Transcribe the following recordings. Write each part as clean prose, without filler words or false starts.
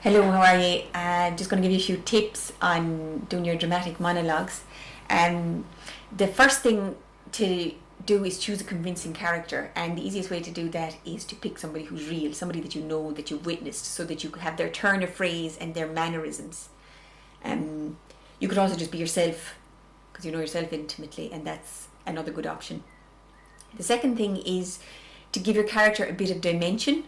Hello, how are you? I'm just going to give you a few tips on doing your dramatic monologues. Um, the first thing to do is choose a convincing character, and the easiest way to do that is to pick somebody who's real, somebody that you know, that you've witnessed, so that you could have their turn of phrase and their mannerisms. Um, you could also just be yourself because you know yourself intimately, and that's another good option. The second thing is to give your character a bit of dimension.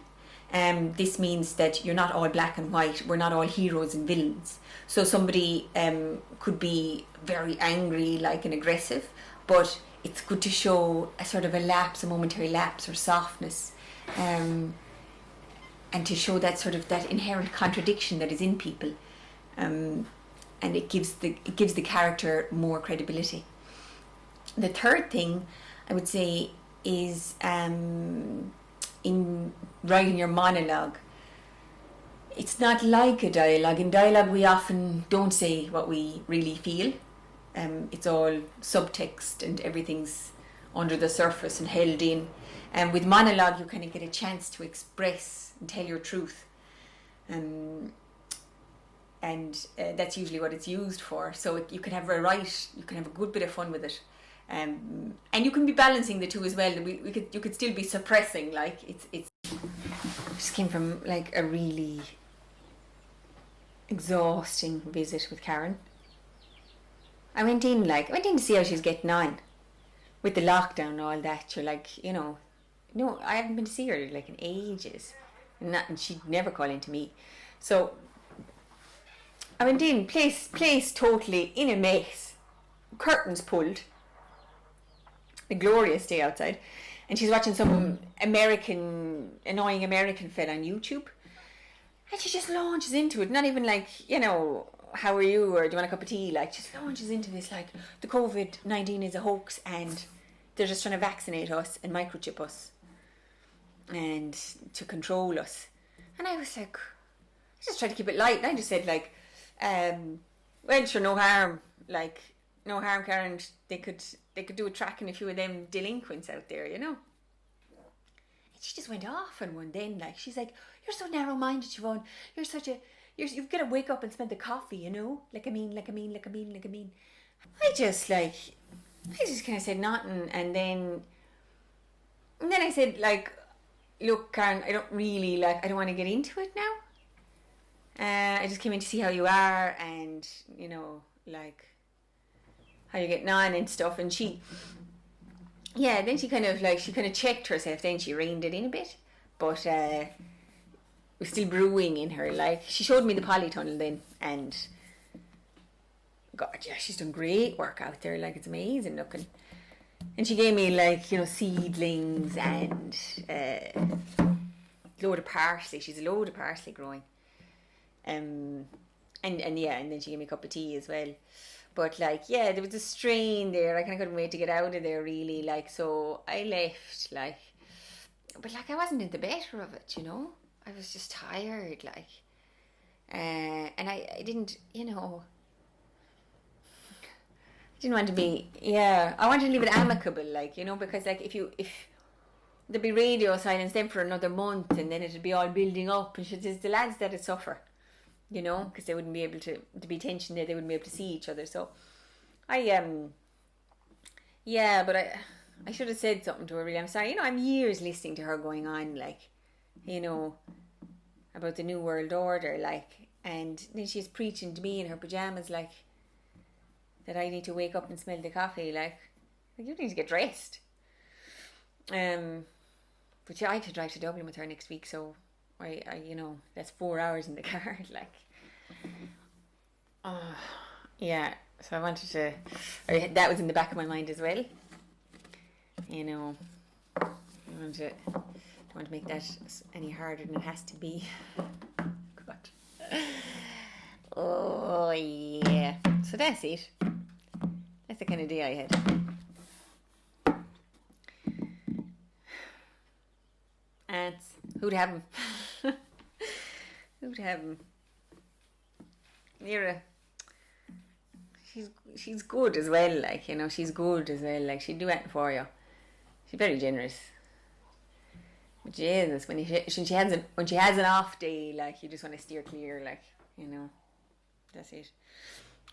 This means that you're not all black and white. We're not all heroes and villains. So somebody could be very angry, like and aggressive, but it's good to show a sort of a lapse, a momentary lapse or softness, um, and to show that sort of that inherent contradiction that is in people, um, and it gives the character more credibility. The third thing I would say is in writing your monologue, it's not like a dialogue. In dialogue, we often don't say what we really feel. It's all subtext and everything's under the surface and held in. And with monologue, you kind of get a chance to express and tell your truth. Um, and that's usually what it's used for. So you can have you can have a good bit of fun with it. And you can be balancing the two as well. You could still be suppressing, like it's I just came from like a really exhausting visit with Karen. I went in to see how she's getting on with the lockdown and all that. You're like, no, I haven't been to see her like in ages, and she'd never call in to me. So I went in, place totally in a mess, curtains pulled, a glorious day outside, and she's watching some annoying American fella on YouTube, and she just launches into it. Not even like, how are you, or do you want a cup of tea? Like, just launches into this like the COVID-19 is a hoax, and they're just trying to vaccinate us and microchip us, and to control us. And I was like, I just tried to keep it light. And I just said like, well, sure, no harm. Like, no harm, Karen. They could do a tracking a few of them delinquents out there. And she just went off on one then. Like, she's like, you're so narrow-minded, Siobhán. You've got to wake up and smell the coffee. Like I mean. I just kind of said nothing, and then I said like, look, Karen, I don't want to get into it now. I just came in to see how you are, and like how you're getting on and stuff. And then she kind of checked herself. Then she reined it in a bit, but it was still brewing in her. Like, she showed me the polytunnel then, and God, yeah, she's done great work out there. Like, it's amazing looking. And she gave me like seedlings and load of parsley. She's a load of parsley growing. And then she gave me a cup of tea as well. But like, yeah, there was a strain there. I kind of couldn't wait to get out of there, really. Like, so I left. Like, but like, I wasn't in the better of it. I was just tired. Like, and I didn't, didn't want to be. Yeah, I wanted to leave it amicable, like, because like if there'd be radio silence then for another month, and then it'd be all building up, and it's the lads that'd suffer. Because they wouldn't be able to be tension there. They wouldn't be able to see each other. So but I should have said something to her. Really, I'm sorry. I'm years listening to her going on, like, about the new world order, like, and then she's preaching to me in her pajamas, like, that I need to wake up and smell the coffee, like you need to get dressed. But yeah, I have to drive to Dublin with her next week, so I that's 4 hours in the car, like. Yeah, so I wanted to, that was in the back of my mind as well. I don't want to make that any harder than it has to be. God. Oh yeah. So that's it. That's the kind of day I had. And who'd have him? Who'd have him? Mira, she's good as well. Like, she's good as well. Like, she'd do anything for you. She's very generous. Jesus, when she has an off day, like you just want to steer clear, like, that's it.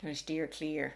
Trying to steer clear.